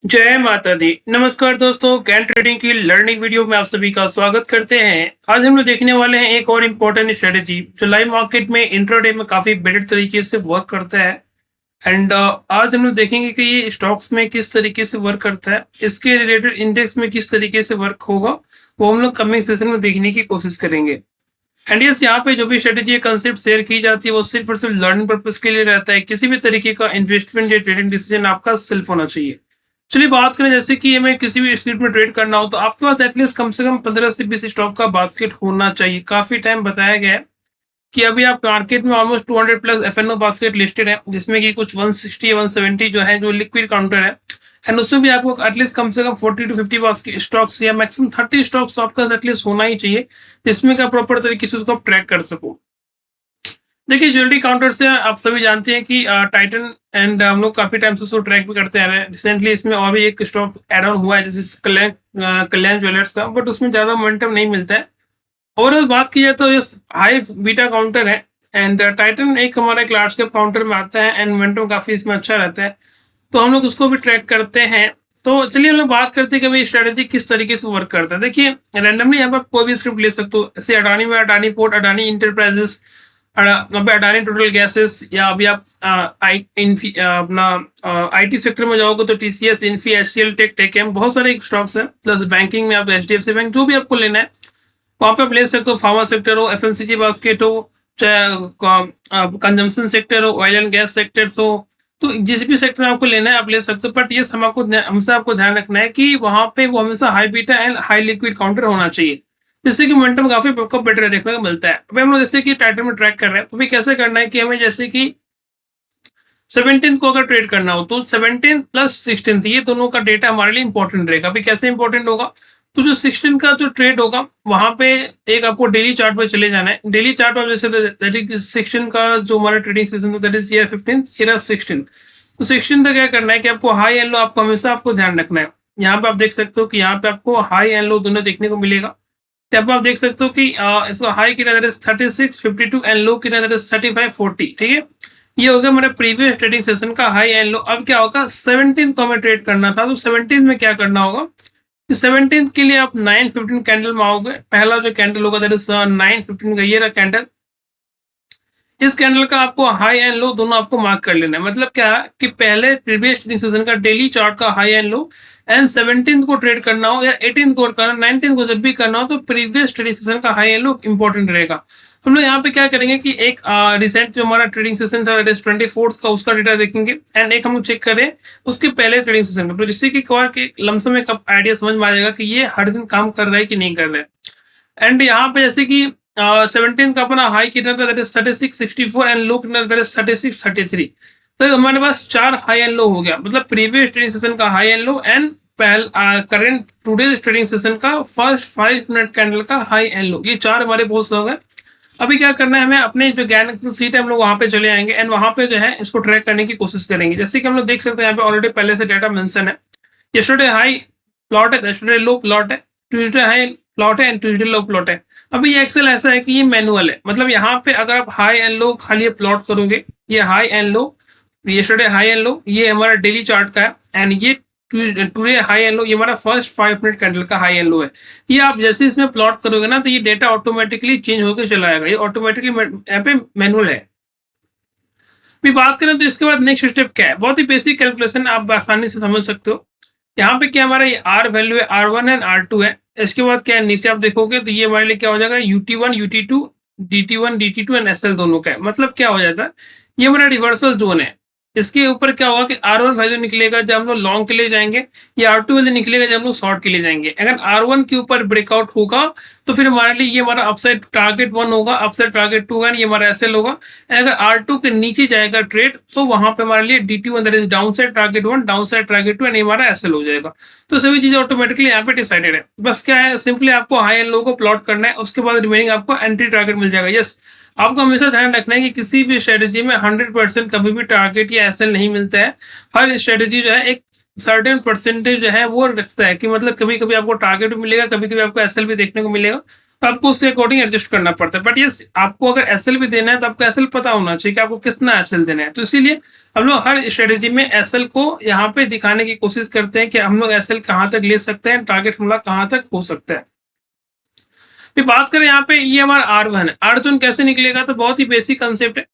जय माता दी। नमस्कार दोस्तों, ज्ञान ट्रेडिंग की लर्निंग वीडियो में आप सभी का स्वागत करते हैं। आज हम लोग देखने वाले हैं एक और इम्पोर्टेंट स्ट्रेटेजी जो लाइव मार्केट में इंट्राडे में काफ़ी बेटर तरीके से वर्क करता है। एंड आज हम लोग देखेंगे कि ये स्टॉक्स में किस तरीके से वर्क करता है, इसके रिलेटेड इंडेक्स में किस तरीके से वर्क होगा, वो हम लोग कमिंग सेशन में देखने की कोशिश करेंगे। एंड यस, यहाँ पे जो भी स्ट्रेटेजी कंसेप्ट शेयर की जाती है वो सिर्फ और सिर्फ लर्निंग पर्पज के लिए रहता है। किसी भी तरीके का इन्वेस्टमेंट या ट्रेडिंग डिसीजन आपका सेल्फ होना चाहिए। चलिए बात करें, जैसे कि हमें किसी भी स्क्रिप्ट में ट्रेड करना हो तो आपके पास एटलीस्ट कम से कम 15 से 20 स्टॉक का बास्केट होना चाहिए। काफी टाइम बताया गया है कि अभी आप मार्केट में almost 200 plus FNO basket listed है, जिसमें कि कुछ 160 या 170 जो है जो लिक्विड काउंटर है। एंड उसमें भी आपको एटलीस्ट कम से कम 40 टू 50 बास्केट स्टॉक्स या मैक्सिमम 30 स्टॉक्स तो आपका एटलीस्ट होना ही चाहिए, जिसमें का प्रॉपर तरीके से उसको आप ट्रैक कर सको। देखिए, ज्वेलरी काउंटर से आप सभी जानते हैं कि टाइटन एंड हम लोग काफी टाइम से उसको ट्रैक भी करते आ रहे हैं। रिसेंटली इसमें और भी एक स्टॉक एड ऑन हुआ है, जैसे कल्याण ज्वेलर्स का, बट उसमें ज्यादा मोमेंटम नहीं मिलता है। ओवरऑल बात की जाए तो ये हाई बीटा काउंटर है। एंड टाइटन एक हमारा एक लार्ज कैप काउंटर में आता है एंड मोमेंटम काफी इसमें अच्छा रहता है, तो हम लोग उसको भी ट्रैक करते हैं। तो चलिए हम लोग बात करते हैं कि भाई स्ट्रेटेजी किस तरीके से वर्क करता है। देखिए, रैंडमली यहाँ पर कोई भी स्क्रिप्ट ले सकते हो। जैसे अडानी में अडानी पोर्ट, अडानी इंटरप्राइजेस, अभी अडानी टोटल गैसेस, या अभी आप अपना आईटी सेक्टर में जाओगे तो टीसीएस, इन्फी, एचसीएल, टेक, टेकएम, बहुत सारे स्टॉक्स हैं। प्लस बैंकिंग में आप एचडीएफसी बैंक, जो भी आपको लेना है वहां पे आप ले सकते हो। फार्मा सेक्टर हो, एफएमसीजी बास्केट हो, चाहे कंजम्पशन सेक्टर हो, ऑयल एंड गैस सेक्टर हो, तो जिस भी सेक्टर में आपको लेना है आप ले सकते हो। बट ये हमसे आपको ध्यान रखना है कि वहां पे वो हमेशा high beta and high liquid counter होना चाहिए, जिससे कि मोमेंटम काफी बेटर देखने को मिलता है। अभी हम लोग जैसे कि टाइटल में ट्रैक कर रहे हैं, तो भी कैसे करना है कि हमें जैसे कि 17 को अगर ट्रेड करना हो तो 17 प्लस 16 ये दोनों का डेटा हमारे लिए इंपॉर्टेंट रहेगा। अभी कैसे इंपॉर्टेंट होगा, तो जो 16 का जो ट्रेड होगा वहां पे एक आपको डेली चार्ट पे चले जाना है। डेली चार्ट पर जैसे दैट इज 16 का जो हमारा ट्रेडिंग सेशन था, दैट इज ईयर 15, ईयर 16। तो 16 तक क्या करना है कि आपको हाई एंड लो आपको हमेशा आपको ध्यान रखना है। यहाँ पे आप देख सकते हो कि यहाँ पे आपको हाई एंड लो दोनों देखने को मिलेगा। तब आप देख सकते हो कि इसका हाई की नजर 36 52 एंड लो की नजर 35 40। ठीक है, ये हो गया मेरा प्रीवियस ट्रेडिंग सेशन का हाई एंड लो। अब क्या होगा, 17 को हमें ट्रेड करना था, तो 17 में क्या करना होगा, 17 के लिए आप 9:15 कैंडल में आओगे। पहला जो कैंडल होगा दैट इज 9:15 का, ये रहा कैंडल। इस कैंडल का आपको हाई एंड लो दोनों आपको मार्क कर लेना है। मतलब क्या है कि पहले प्रीवियस ट्रेडिंग सेशन का डेली चार्ट का हाई एंड लो, एंड 17 को ट्रेड करना हो या 18 को करना, 19 को जब भी करना हो, तो प्रीवियस ट्रेडिंग सेशन का हाई एंड लो इंपॉर्टेंट रहेगा। हम लोग यहाँ पे क्या करेंगे कि एक रिसेंट जो हमारा ट्रेडिंग सेशन था दैट इज 24 का, उसका डेटा देखेंगे एंड एक हम लोग चेक करें उसके पहले ट्रेडिंग सेशन का, तो जिससे कि लमसम में कब आइडिया समझ में आ जाएगा कि ये हर दिन काम कर रहा है कि नहीं कर रहा है। एंड यहाँ पे जैसे कि 17 का अपना हाई कितना था, दैट इज 36.64 एंड लो कितना, दैट इज 36.33। तो हमारे पास चार हाई एंड लो हो गया। मतलब प्रीवियस ट्रेडिंग सेशन का high and low and current today's trading session का फर्स्ट 5 मिनट कैंडल का हाई एंड लो, ये चार हमारे पोस्ट हो गए। अभी क्या करना है, हमें अपने जो ज्ञान सीट है हम लोग वहां पे चले आएंगे एंड वहां पे जो है इसको ट्रैक करने की कोशिश करेंगे। जैसे कि हम लोग देख सकते हैं यहाँ पे ऑलरेडी पहले से डाटा मेंशन है। यस्टरडे हाई प्लॉट है, यस्टरडे लो प्लॉट है, ट्यूसडे हाई प्लॉट है एंड ट्यूसडे लो प्लॉट है। अभी ये एक्सेल ऐसा है कि ये मैनुअल है। मतलब यहाँ पे अगर आप हाई एंड लो खाली प्लॉट करोगे, ये high and low, yesterday high and low, ये हमारा डेली चार्ट का है, एंड ये टुडे हाई एंड लो, ये हमारा फर्स्ट 5 मिनट कैंडल का हाई एंड लो है। ये आप जैसे इसमें प्लॉट करोगे ना, तो ये डेटा ऑटोमेटिकली चेंज होकर चला आएगा। ये ऑटोमेटिकली यहाँ पे मैनुअल है। भी बात करें तो इसके बाद नेक्स्ट स्टेप क्या है, बहुत ही बेसिक कैलकुलेशन, आप आसानी से समझ सकते हो। यहाँ पे क्या हमारा ये आर वैल्यू है, R1 एंड R2 है। इसके बाद क्या है, नीचे आप देखोगे तो ये हमारे लिए क्या हो जाएगा, UT1 UT2 DT1 DT2 and SL दोनों का है। मतलब क्या हो जाता है, ये हमारा रिवर्सल जोन है। इसके ऊपर क्या होगा कि R1 वैल्यू निकलेगा जब हम लोग लॉन्ग के लिए जाएंगे, या R2 वैल्यू निकलेगा जब हम लोग शॉर्ट के लिए जाएंगे। अगर R1 के ऊपर ब्रेकआउट होगा तो फिर हमारे लिए ये हमारा अपसाइड टारगेट 1 होगा, अपसाइड टारगेट 2 होगा, ये हमारा SL होगा। अगर R2 के नीचे जाएगा ट्रेड तो वहां पे हमारे लिए DT1 that is down side target 1, down side target 2 and हमारा SL हो जाएगा। तो सभी चीजें ऑटोमेटिकली यहाँ पे डिसाइडेड है। बस क्या है, सिंपली आपको हाई एंड लो को प्लॉट करना है, उसके बाद रिमेनिंग आपको एंट्री टारगेट मिल जाएगा। यस, आपको हमेशा ध्यान रखना है कि किसी भी स्ट्रेटेजी में 100% कभी भी टारगेट या एसएल नहीं मिलता है। हर स्ट्रेटेजी जो है एक सर्टेन परसेंटेज जो है वो रखता है कि मतलब कभी कभी आपको टारगेट भी मिलेगा, कभी कभी आपको एसएल भी देखने को मिलेगा। तो आपको उसके अकॉर्डिंग एडजस्ट करना पड़ता है। बट यस, आपको अगर एसएल भी देना है तो आपको एसएल पता होना चाहिए कि आपको कितना एसएल देना है। तो इसीलिए हम लोग हर स्ट्रेटेजी में एसएल को यहाँ पे दिखाने की कोशिश करते हैं कि हम लोग एसएल कहाँ तक ले सकते हैं, टारगेट हमारा कहाँ तक हो सकता है। फिर बात करें यहाँ पे, ये हमारा R1 है। R1 कैसे निकलेगा, तो बहुत ही बेसिक कंसेप्ट है।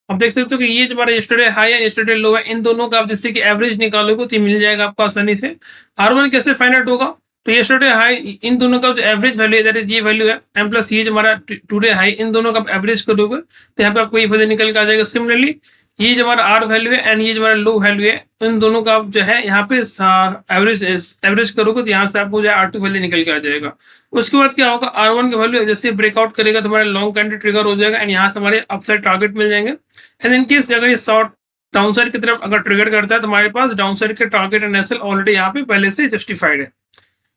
आप देख सकते हो कि ये जो हमारा यस्टरडे हाई है, यस्टरडे लो है, इन दोनों का आप जैसे कि एवरेज निकालोगे तो ये मिल जाएगा आपको आसानी से। R1 कैसे फाइंड आउट होगा, तो यस्टरडे हाई, इन दोनों का जो एवरेज वैल्यू है दैट इज ये वैल्यू है, एम प्लस ये जो हमारा टुडे हाई, इन दोनों का आप एवरेज करोगे तो यहाँ पे आपको ये वैल्यू निकल के आ जाएगा। सिमिलरली ये जो हमारा आर वैल्यू है एंड ये जो हमारा लो वैल्यू है, इन दोनों का आप जो है यहाँ पे एवरेज एवरेज करोगे तो यहाँ से आपको जो है R2 वैल्यू निकल के आ जाएगा। उसके बाद क्या होगा, R1 का वैल्यू जैसे ब्रेकआउट करेगा तो हमारा लॉन्ग कैंडल ट्रिगर हो जाएगा एंड यहाँ से हमारे अपसाइड टारगेट मिल जाएंगे। एंड इन केस अगर ये शॉर्ट डाउन साइड की तरफ अगर ट्रिगर करता है तो हमारे पास डाउन साइड के टारगेट एंड एसएल ऑलरेडी यहाँ पे पहले से जस्टिफाइड है।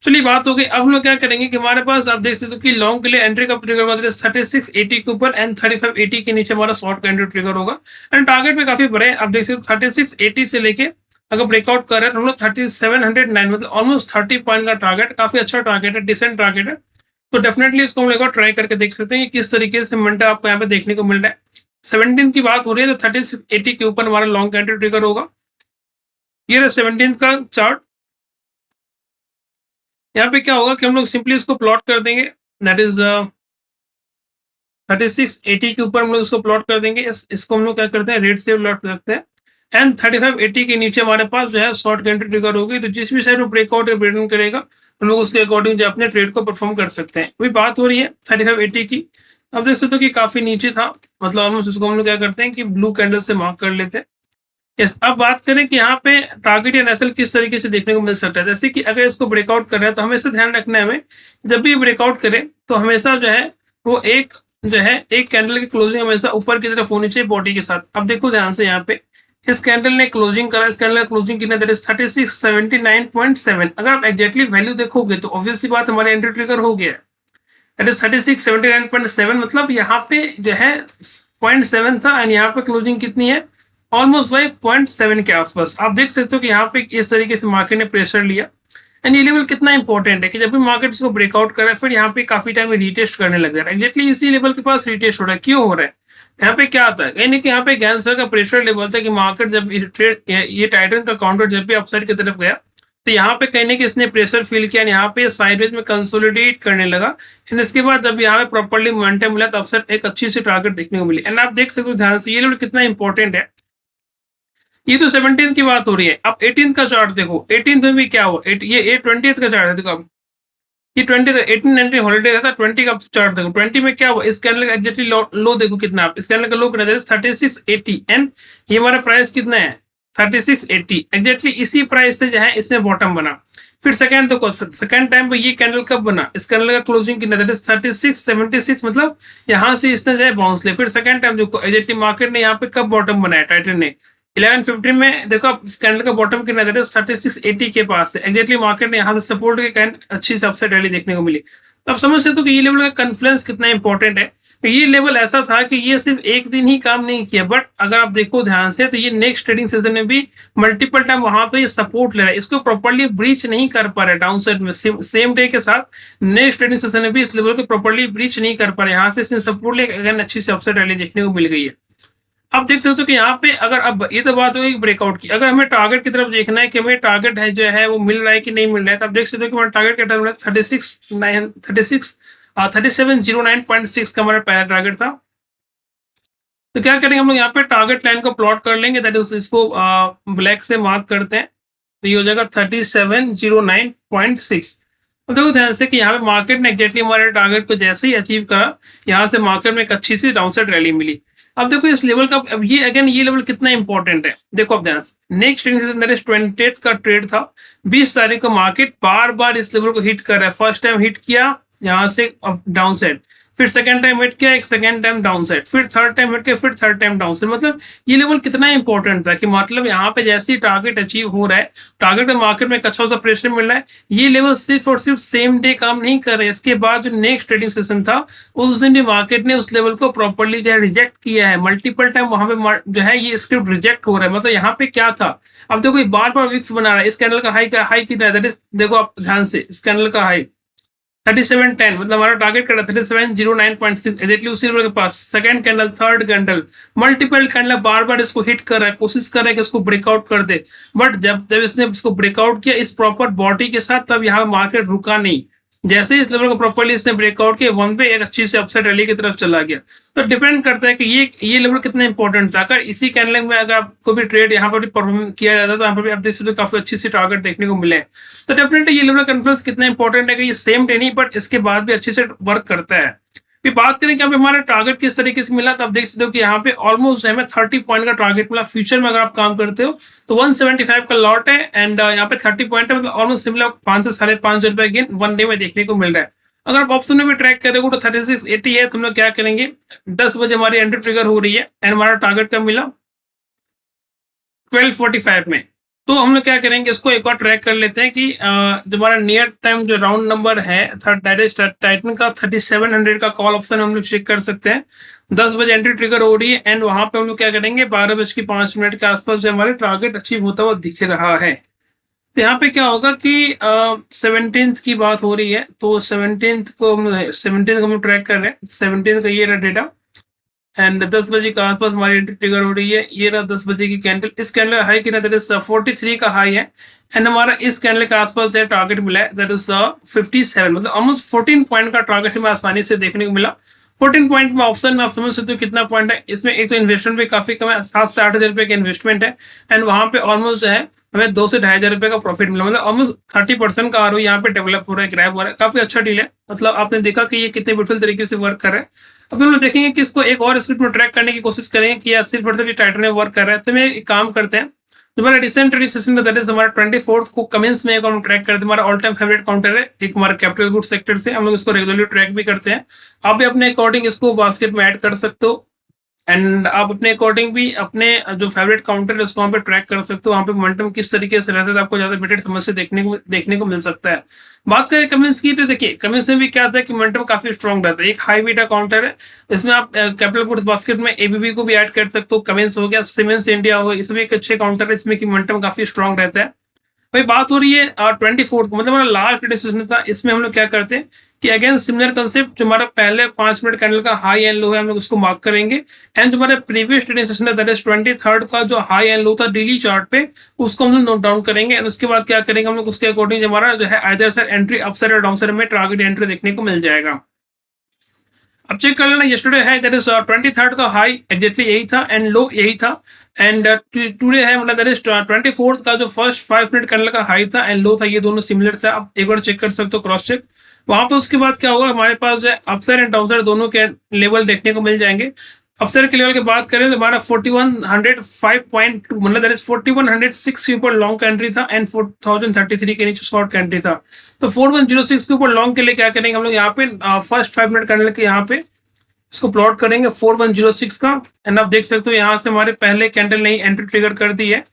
चलिए बात हो गई। अब हम लोग क्या करेंगे कि हमारे पास आप देख सकते हो कि लॉन्ग के लिए एंट्री का ट्रिगर होगा 3680 के ऊपर एंड 3580 के नीचे हमारा शॉर्ट का एंट्री ट्रिगर होगा। एंड टारगेट में काफी बड़े, आप देख सकते हो 3680 से लेके अगर ब्रेकआउट कर रहे हैं तो हम लोग 3709 मतलब ऑलमोस्ट 30 पॉइंट का टारगेट, काफी अच्छा टारगेट है, डिसेंट टारगेट है। तो डेफिनेटली इसको हम लोग ट्राई करके देख सकते हैं कि किस तरीके से मोमेंटम आपको यहाँ पे देखने को मिल रहा है। 17 की बात हो रही है तो 3680 के ऊपर हमारा लॉन्ग एंट्री ट्रिगर होगा। ये रहा 17 का चार्ट। यहाँ पे क्या होगा कि हम लोग सिंपली इसको प्लॉट कर देंगे, दैट इज 3680 के ऊपर हम लोग इसको प्लॉट कर देंगे। इसको हम लोग क्या करते हैं, रेड से प्लॉट करते हैं एंड 3580 के नीचे हमारे पास जो है शॉर्ट एंट्री ट्रिगर होगी। तो जिस भी साइड में ब्रेकआउट या ब्रेकडाउन करेगा हम लोग उसके अकॉर्डिंग जो अपने ट्रेड को परफॉर्म कर सकते हैं। अभी बात हो रही है 3580 की। अब देख सकते हो कि काफी नीचे था, मतलब हम इसको हम लोग क्या करते हैं कि ब्लू कैंडल से मार्क कर लेते हैं। यस, अब बात करें कि यहाँ पे टारगेट या नेसल किस तरीके से देखने को मिल सकता है। जैसे कि अगर इसको ब्रेकआउट कर रहा है तो हमेशा ध्यान रखना है हमें, जब भी ब्रेकआउट करे तो हमेशा जो है वो एक जो है एक कैंडल की क्लोजिंग हमेशा ऊपर की तरफ होनी चाहिए बॉडी के साथ। अब देखो ध्यान से, यहाँ पे इस कैंडल ने क्लोजिंग करा, इस कैंडल का क्लोजिंग कितना, दैट इज 3679.7। अगर आप एग्जैक्टली वैल्यू देखोगे तो ऑब्वियसली बात हमारे एंट्री ट्रिगर हो गया है, दैट इज 3679.7। मतलब यहाँ पे जो है 0.7 था एंड यहाँ पे क्लोजिंग कितनी है, ऑलमोस्ट वही 0.7 के आसपास। आप देख सकते हो कि यहाँ पे इस तरीके से मार्केट ने प्रेशर लिया एंड ये लेवल कितना इंपॉर्टेंट है कि जब भी मार्केट इसको ब्रेकआउट कर रहा है फिर यहाँ पे काफी टाइम रीटेस्ट करने लग रहा है। एग्जैक्टली इसी लेवल के पास रीटेस्ट हो रहा है। क्यों हो रहा है, यहाँ पे क्या आता है, यानी कि यहाँ पे गैंसर का प्रेशर लेवल था कि मार्केट जब ये टाइटन का काउंटर जब भी अपसाइड की तरफ गया तो यहाँ पे कहने कि इसने प्रेशर फील किया, यहाँ पे साइडवेज में कंसोलिडेट करने लगा एंड इसके बाद जब यहाँ पे प्रॉपर्ली मोमेंटम मिला तो अपसाइड एक अच्छी सी टारगेट देखने को मिली। एंड आप देख सकते हो ध्यान से ये लेवल कितना इंपॉर्टेंट है। ये तो 17 की बात हो रही है। अब 18 का चार्ट देखो, 18 में भी क्या हुआ, ये 20 का चार्ट है। देखो अब ये 20 18 19 हॉलीडे था, 20 का चार्ट देखो, 20 में क्या हुआ, इस कैंडल का एग्जैक्टली लो देखो कितना, आप इस कैंडल का लो कितना है 3680 एंड ये हमारा प्राइस कितना है 3680। एग्जैक्टली इसी प्राइस से जो है इसमें बॉटम बना। फिर सेकंड देखो, सेकंड टाइम पे ये कैंडल कब बना, इस कैंडल का क्लोजिंग कितना, दैट इज 3676। मतलब यहाँ से इसने जो है बाउंस ले। फिर सेकंड टाइम देखो एग्जैक्टली मार्केट ने यहाँ पे कब बॉटम बनाया, टाइटन ने 11:15 में। देखो अब इस कैंडल का बॉटम कितना है, 3680 के पास है। एग्जैक्टली मार्केट ने यहाँ से सपोर्ट के कैंड अच्छी से अपसाइड रैली देखने को मिली। तो आप समझ सकते हो कि ये लेवल का कॉन्फ्लुएंस कितना इंपॉर्टेंट है। तो ये लेवल ऐसा था कि ये सिर्फ एक दिन ही काम नहीं किया, बट अगर आप देखो ध्यान से तो ये नेक्स्ट ट्रेडिंग सेशन में भी मल्टीपल टाइम वहां पे ये सपोर्ट ले रहा है, इसको प्रॉपर्ली ब्रीच नहीं कर पा रहा है डाउन साइड में। सेम डे के साथ नेक्स्ट ट्रेडिंग सेशन में भी इस लेवल को प्रॉपर्ली ब्रीच नहीं कर पा रहे, यहाँ से इसने सपोर्ट ले अगेन अच्छी से अपसाइड रैली देखने को मिल गई है। आप देख सकते हो कि यहाँ पे अगर अब ये तो बात होगी ब्रेकआउट की, अगर हमें टारगेट की तरफ देखना है कि हमें टारगेट है जो है वो मिल रहा है कि नहीं मिल रहा है, तो आप देख सकते हो कि हमारा टारगेट का टर्म 3709.6 का हमारा पहला टारगेट था। तो क्या करेंगे हम लोग यहाँ पे टारगेट लाइन को प्लॉट कर लेंगे, दैट इज इसको ब्लैक से मार्क करते हैं तो ये हो जाएगा 3709.6। अब देखो ध्यान से कि यहाँ पे मार्केट ने एग्जैक्टली हमारे टारगेट को जैसे ही अचीव करा, यहाँ से मार्केट में एक अच्छी सी डाउनसाइड रैली मिली। अब देखो इस लेवल का, अब ये अगेन ये लेवल कितना इंपॉर्टेंट है, देखो अब ध्यान से नेक्स्ट ट्रेडिंग सेशन 28 का ट्रेड था, 20 तारीख को मार्केट बार बार इस लेवल को हिट कर रहा है। फर्स्ट टाइम हिट किया यहाँ से डाउन साइड, फिर सेकंड टाइम हिट किया, एक सेकंड टाइम डाउन साइड, फिर थर्ड टाइम हिट किया, फिर थर्ड टाइम डाउन साइड। मतलब ये लेवल कितना इंपॉर्टेंट था कि मतलब यहाँ पे जैसे ही टारगेट अचीव हो रहा है, टारगेट में मार्केट में एक अच्छा सा प्रेशर मिल रहा है, ये लेवल सिर्फ और सिर्फ सेम डे काम नहीं कर रहे। इसके बाद जो नेक्स्ट ट्रेडिंग सेशन था उस दिन भी मार्केट ने उस लेवल को प्रॉपर्ली जो है रिजेक्ट किया है। मल्टीपल टाइम वहां पे जो है ये स्क्रिप्ट रिजेक्ट हो रहा है। मतलब यहाँ पे क्या था, अब देखो बार बार विक्स बना रहा है। इस कैंडल का हाई कितना है, देखो आप ध्यान से, इस कैंडल का हाई 3710 मतलब हमारा टारगेट कर रहा है 3709.6 एग्जैक्टली उसी लेवल के पास। Second candle, third candle, multiple candle बार बार इसको हिट कर रहा है, कोशिश कर रहा है कि इसको ब्रेकआउट कर दे, बट जब जब इसने इसको ब्रेकआउट किया इस प्रॉपर बॉडी के साथ, तब यहाँ मार्केट रुका नहीं। जैसे ही इस लेवल को प्रॉपर्ली इसने ब्रेकआउट किया, वन पे एक अच्छी से अपसाइड रैली की तरफ चला गया। तो डिपेंड करता है कि ये लेवल कितना इंपॉर्टेंट था। अगर इसी कैंडल में अगर आपको भी ट्रेड यहाँ पर भी परफॉर्म किया जाता है तो यहाँ पर भी आप देख सकते हो काफी अच्छी सी टारगेट देखने को मिले। तो डेफिनेटली ये लेवल कॉन्फ्रेंस कितना इंपॉर्टेंट है कि ये सेम डे नहीं बट इसके बाद भी अच्छे से वर्क करता है। फिर बात करें कि हमारा टारगेट किस तरीके से मिला, तो आप देख सकते हो कि यहाँ पे ऑलमोस्ट हमें 30 पॉइंट का टारगेट मिला। फ्यूचर में अगर आप काम करते हो तो 175 का लॉट है एंड यहाँ पे 30 पॉइंट है, मतलब ऑलमोस्ट सिमिलर 5 से 5.5 रुपए गेन वन डे में देखने को मिल रहा है। अगर आप ऑप्शन में भी ट्रैक करेंगे तो 3680 है। तो हम लोग क्या करेंगे, 10 बजे हमारी एंट्री ट्रिगर हो रही है एंड हमारा टारगेट कब मिला, 12:45 में। तो हम लोग क्या करेंगे, इसको एक बार ट्रैक कर लेते हैं कि जो हमारा नियर टाइम जो राउंड नंबर है टाइटन का 3700 का कॉल ऑप्शन हम लोग चेक कर सकते हैं। 10 बजे एंट्री ट्रिगर हो रही है एंड वहां पे हम लोग क्या करेंगे, 12:05 के आसपास जो हमारे टारगेट अचीव होता हुआ दिख रहा है। तो यहाँ पे क्या होगा कि 17th की बात हो रही है, तो 17th को हम ट्रैक कर रहे हैं। 17th का ये रहा डेटा एंड 10 बजे के आसपास हमारी एंट्री ट्रिगर हो रही है। ये रहा 10 बजे की कैंडल, इस कैंडल का हाई कितना, दैट इज 43 का हाई है एंड हमारा इस कैंडल के आसपास जो टारगेट मिला है दैट इज 57, मतलब ऑलमोस्ट 14 पॉइंट का टारगेट हमें आसानी से देखने को मिला। 14 पॉइंट में ऑप्शन में आप समझ सकते हो कितना पॉइंट है इसमें। एक तो इन्वेस्टमेंट भी काफी कम है, 7 से 8 हजार रुपए का इन्वेस्टमेंट है एंड वहां पे ऑलमोस्ट जो है हमें 2 से 2.5 हजार रुपए का प्रॉफिट मिला, मतलब ऑलमोस्ट 30% का आरओ यहाँ पे डेवलप हो रहा है, ग्रैब हो रहा है। काफी अच्छा डील है, मतलब आपने देखा कि ये कितने ब्यूटीफुल तरीके से वर्क कर रहा है। अब हम लोग देखेंगे कि इसको एक और स्क्रिप्ट में ट्रैक करने की कोशिश करेंगे कि या सिर्फ मतलब टाइटन में वर्क कर रहा है। तो मैं एक काम करते हैं, जो हमारा recent trading session that is हमारा 24th को कमेंस में एक हम ट्रैक करते हैं। हमारा ऑल टाइम फेवरेट काउंटर है एक हमारा कैपिटल गुड सेक्टर से, हम लोग इसको रेगुलरली ट्रैक भी करते हैं। आप भी अपने अकॉर्डिंग इसको बास्केट में ऐड कर सकते हो एंड आप अपने अकॉर्डिंग भी अपने जो फेवरेट काउंटर है उसको वहाँ पे ट्रैक कर सकते हो। वहाँ पे मोमेंटम किस तरीके से रहता है तो आपको ज्यादा बेटर समझ से देखने को मिल सकता है। बात करें कमिंस की, तो देखिए कमिंस में भी क्या था कि मोमेंटम काफी स्ट्रॉन्ग रहता है। एक हाई बीटा काउंटर है, इसमें आप कैपिटल गुड्स बास्केट में एबीबी को भी ऐड कर सकते हो। कमिंस हो गया, सीमेंस इंडिया हो गया, इसमें एक अच्छे काउंटर है, इसमें की मोमेंटम काफी स्ट्रॉन्ग रहता है। भाई बात हो रही है 24 को, मतलब हमारा लास्ट डिसीजन था। इसमें हम लोग क्या करते हैं कि अगेन सिमिलर कंसेप्ट, जो हमारा पहले 5 मिनट कैंडल का हाई एंड लो है हम लोग उसको मार्क करेंगे एंड जो हमारा प्रीवियस ट्रेडिंग सेशन है दैट इज 23rd का जो हाई एंड लो था डेली चार्ट पे, उसको हम लोग नोट डाउन करेंगे एंड उसके बाद क्या करेंगे हम लोग उसके अकॉर्डिंग हमारा जो है आइदर साइड एंट्री अपसाइड और डाउन साइड में टारगेट एंट्री देखने को मिल जाएगा। अब चेक कर लेना, यस्टरडे है दैट इज 23rd का हाई एग्जैक्टली यही था एंड लो यही था एंड टुडे है मतलब दैट इज 24th का जो फर्स्ट 5 मिनट कैंडल का हाई था एंड लो था, ये दोनों सिमिलर था। आप एक बार चेक कर सकते हो, क्रॉस चेक। वहां पे उसके बाद क्या होगा, हमारे पास जो है अपसाइड एंड डाउनसाइड दोनों के लेवल देखने को मिल जाएंगे। अपसाइड के लेवल की बात करें तो हमारा 4105.2 मतलब दैट इज 4106 के ऊपर लॉन्ग का एंट्री था एंड 4033 के नीचे शॉर्ट का एंट्री था। तो 4106 के ऊपर लॉन्ग के लिए क्या करेंगे हम लोग यहाँ पे फर्स्ट 5 मिनट कैंडल के यहाँ पे इसको प्लॉट करेंगे 4106 का एंड आप देख सकते हो यहाँ से हमारे पहले कैंडल ने एंट्री ट्रिगर कर दी है।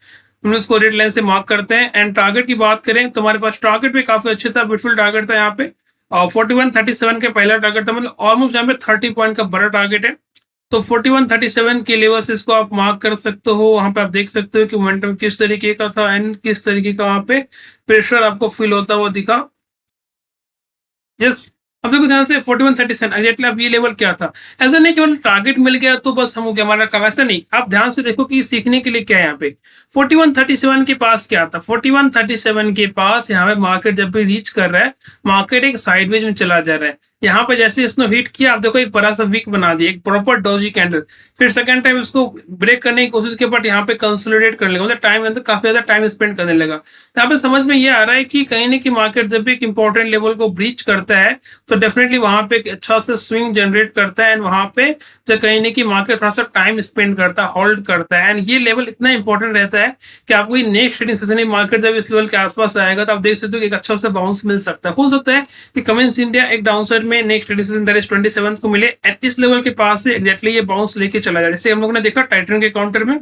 हम इसको रेड लाइन से मार्क करते हैं एंड टारगेट की बात करें तो हमारे पास टारगेट भी काफी अच्छे था, ब्यूटीफुल टारगेट था यहाँ पे। 4137 का पहला टारगेट था, मतलब ऑलमोस्ट यहाँ पे 30 पॉइंट का बड़ा टारगेट है। तो 4137 के लेवल से इसको आप मार्क कर सकते हो। वहां पे आप देख सकते हो कि मोमेंटम किस तरीके का था एंड किस तरीके का वहां पे प्रेशर आपको फील होता हुआ दिखा। यस, अब देखो ध्यान से 4137 एग्जैक्टली अब ये लेवल क्या था। ऐसा नहीं केवल टारगेट मिल गया तो बस हम हो गया हमारा काम, ऐसा नहीं। आप ध्यान से देखो कि सीखने के लिए क्या है यहाँ पे। 4137 के पास क्या था, 4137 के पास यहाँ पे मार्केट जब भी रीच कर रहा है, मार्केट एक साइडवेज में चला जा रहा है। यहाँ पे जैसे इसने हिट किया, आप देखो एक बड़ा सा वीक बना दिया, एक प्रॉपर डॉजी कैंडल। फिर सेकंड टाइम इसको ब्रेक करने की कोशिश की बट यहाँ पे कंसोलिडेट कर लेगा, मतलब टाइम अंदर काफी ज्यादा टाइम स्पेंड करने लगा। यहाँ पे समझ में ये आ रहा है कि कहीं ना कहीं मार्केट जब भी एक इंपॉर्टेंट लेवल को ब्रीच करता है तो डेफिनेटली वहां पे एक अच्छा सा स्विंग जनरेट करता है एंड वहां पे जो कहीं ना कहीं मार्केट थोड़ा सा टाइम स्पेंड करता है, होल्ड करता है एंड ये लेवल इतना इंपॉर्टेंट रहता है कि आपको नेक्स्ट ट्रेडिंग सेशन में मार्केट जब इस लेवल के आसपास आएगा तो आप देख सकते हो कि एक अच्छा सा बाउंस मिल सकता है। हो सकता है कि कमेंस इंडिया एक डाउन साइड में next trading session that is 27 को मिले एंड इस लेवल के पास से एग्जैक्टली ये बाउंस लेके चला जाए। जैसे हम लोगों ने देखा टाइटन के काउंटर में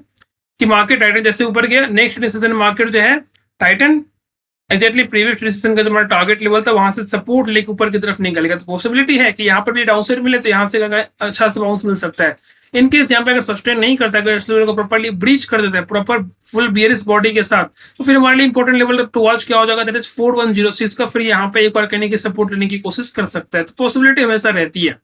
कि मार्केट टाइटन जैसे ऊपर गया, नेक्स्ट ट्रेडिंग सेशन मार्केट जो है टाइटन एग्जैक्टली प्रीवियस डिसीजन का जो हमारा टारगेट लेवल था वहां से सपोर्ट लेके ऊपर की तरफ निकलेगा। तो पॉसिबिलिटी है कि यहाँ पर भी डाउन साइड मिले तो यहाँ से अच्छा सा बाउंस मिल सकता है। इन केस यहाँ पे अगर सस्टेन नहीं करता, अगर इस लेवल को प्रॉपर्ली ब्रीच कर देता है प्रॉपर फुल बियरिश बॉडी के साथ, तो फिर हमारे लिए इंपॉर्टेंट लेवल टू वॉच क्या हो जाएगा, दैट इज 4106 का। फिर यहाँ पे एक बार कहने की सपोर्ट लेने की कोशिश कर सकता है, तो पॉसिबिलिटी हमेशा रहती है।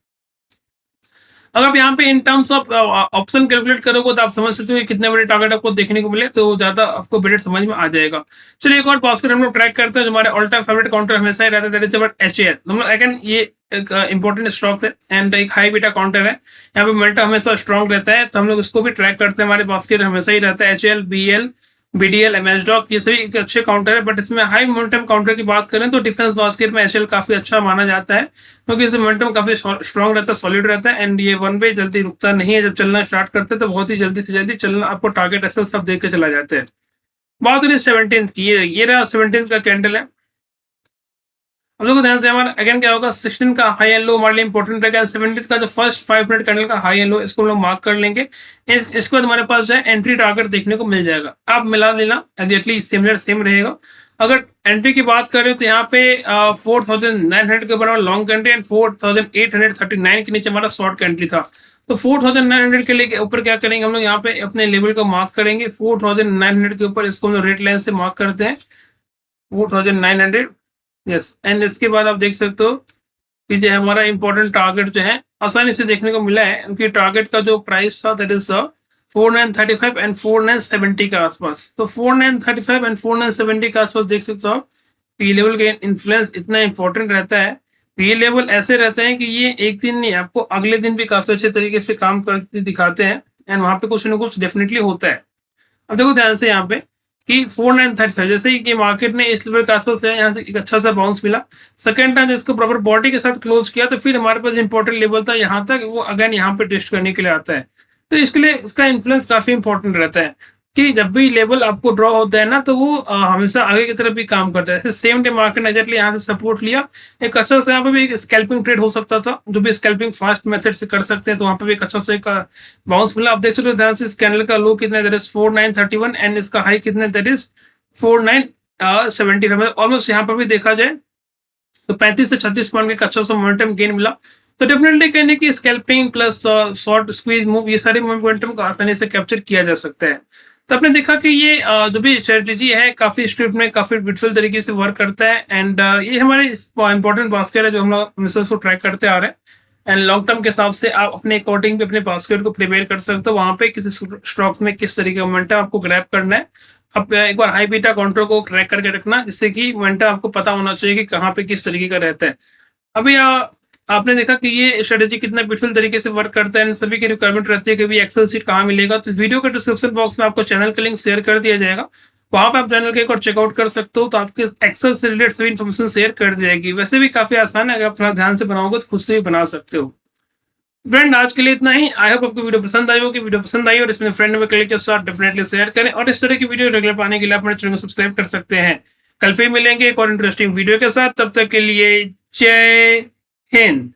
अगर आप यहाँ पे in terms of option calculate करोगे तो आप समझ सकते हो कि कितने बड़े टारगेट आपको देखने को मिले, तो ज्यादा आपको बेटर समझ में आ जाएगा। चलिए एक और बास्केट हम लोग ट्रैक करते हैं जो हमारे ऑल टाइम फेवरेट काउंटर हमेशा ही रहता है, दैट इज अबाउट HAL। हम लोग अगेन ये एक इंपॉर्टेंट स्टॉक है एंड एक हाई बीटा काउंटर है, यहाँ पे मोमेंटम हमेशा स्ट्रॉन्ग रहता है, तो हम लोग इसको भी ट्रैक करते हैं। हमारे बास्केट हमेशा ही रहता है HAL, BL, BDL, MHDOC, ये सभी एक अच्छे काउंटर है। बट इसमें हाई मोमेंटम काउंटर की बात करें तो डिफेंस बास्केट में HL काफी अच्छा माना जाता है, क्योंकि इसमें मोमेंटम काफी स्ट्रॉन्ग रहता है, सॉलिड रहता है एंड ये वन वे जल्दी रुकता नहीं है। जब चलना स्टार्ट करते हैं तो बहुत ही जल्दी से जल्दी चलना आपको टारगेट एसएल सब देख के चला जाते हैं। बात हो रही 17th की, ये रहा 17th का कैंडल है। हम लोग को ध्यान से हमारा अगेन क्या होगा, 16 का हाई एंड लो हमारे लिए इंपॉर्टेंट रहेगा। 17 का जो फर्स्ट 5 मिनट कैंडल का हाई एंड लो, इसको हम लोग मार्क कर लेंगे। इसके बाद हमारे पास जो है एंट्री टारगेट देखने को मिल जाएगा। आप मिला लेना, एग्जैक्टली सिमिलर सेम रहेगा। अगर एंट्री की बात करें तो यहाँ पे 4900 के ऊपर लॉन्ग एंट्री एंड 4839 के नीचे हमारा शॉर्ट एंट्री था। तो 4900 के लिए ऊपर क्या करेंगे हम लोग, यहाँ पे अपने लेवल को मार्क करेंगे 4900 के ऊपर। इसको हम लोग रेड लाइन से मार्क करते हैं 4900, यस। एंड इसके बाद आप देख सकते हो कि जो हमारा इंपॉर्टेंट टारगेट जो है आसानी से देखने को मिला है, क्योंकि टारगेट का जो प्राइस था दैट इज 4935 एंड 4970 के आसपास। तो 4935 एंड 4970 के आसपास देख सकते हो आप, ये लेवल का इन्फ्लुएंस इतना इंपॉर्टेंट रहता है। ये लेवल ऐसे रहते हैं कि ये एक दिन नहीं, आपको अगले दिन भी काफी अच्छे तरीके से काम करके दिखाते हैं एंड वहां पे कुछ ना कुछ डेफिनेटली होता है। अब देखो ध्यान से यहाँ पे कि 4935 जैसे ही कि मार्केट ने इस लेवल के आसपास है, यहाँ से एक अच्छा सा बाउंस मिला। सेकंड टाइम इसको प्रॉपर बॉडी के साथ क्लोज किया, तो फिर हमारे पास इंपॉर्टेंट लेवल था यहाँ तक, वो अगेन यहाँ पे टेस्ट करने के लिए आता है। तो इसके लिए इसका इन्फ्लुएंस काफी इंपॉर्टेंट रहता है कि जब भी लेवल आपको ड्रॉ होता है ना, तो वो हमेशा आगे की तरफ भी काम करता है। सेम डे मार्केट ने एग्जैक्टली यहाँ से सपोर्ट लिया, एक अच्छा सा यहाँ पे भी एक स्कैल्पिंग ट्रेड हो सकता था, जो भी स्कैल्पिंग फास्ट मेथड से कर सकते हैं, तो वहां पे भी एक अच्छा सा एक बाउंस मिला। आप देख सकते हो ध्यान से, इस कैंडल का लो कितना, दैट इज 4931 एंड इसका हाई कितना, दैट इज 4975। ऑलमोस्ट यहाँ पर भी देखा जाए तो 35 से 36 पॉइंट का एक अच्छा सा मोमेंटम गेन मिला। तो डेफिनेटली कहने की scalping plus short squeeze move, ये सारे मोमेंटम को आसानी से कैप्चर किया जा सकता है। तो आपने देखा कि ये जो भी स्ट्रेटेजी है काफी स्क्रिप्ट में काफी ब्यूटीफुल तरीके से वर्क करता है एंड ये हमारे इंपॉर्टेंट बास्केट है जो हम लोग हमेशा उसको ट्रैक करते आ रहे हैं। एंड लॉन्ग टर्म के हिसाब से आप अपने अकॉर्डिंग भी अपने बास्केट को प्रिपेयर कर सकते हो, वहां पे किसी स्टॉक्स में किस तरीके का मोमेंटम आपको ग्रैब करना है। अब एक बार हाई बीटा काउंटर को ट्रैक करके रखना, जिससे कि मोमेंटम आपको पता होना चाहिए कि कहाँ पे किस तरीके का रहता है। अभी आपने देखा कि ये स्ट्रेटेजी कितना ब्यूटीफुल तरीके से वर्क करता है। सभी की रिक्वायरमेंट रहती है कि भी एक्सेल सीट कहाँ मिलेगा, तो इस वीडियो के डिस्क्रिप्शन बॉक्स में आपको चैनल का लिंक शेयर कर दिया जाएगा, वहां पे आप चैनल के एक और चेकआउट कर सकते हो। तो आपके एक्सेल से रिलेटेड सभी इन्फॉर्मेशन शेयर कर दी जाएगी। वैसे भी काफी आसान है, अगर आप थोड़ा ध्यान से बनाओगे तो खुद से भी बना सकते हो। फ्रेंड आज के लिए इतना ही। आई होप आपको वीडियो पसंद आई होगी। वीडियो पसंद आई और इसमें फ्रेंड में क्लिक के साथ डेफिनेटली शेयर करें, और इस तरह की वीडियो रेगुलर पाने के लिए आप मेरे चैनल को सब्सक्राइब कर सकते हैं। कल फिर मिलेंगे एक और इंटरेस्टिंग वीडियो के साथ, तब तक के लिए जय हिंद।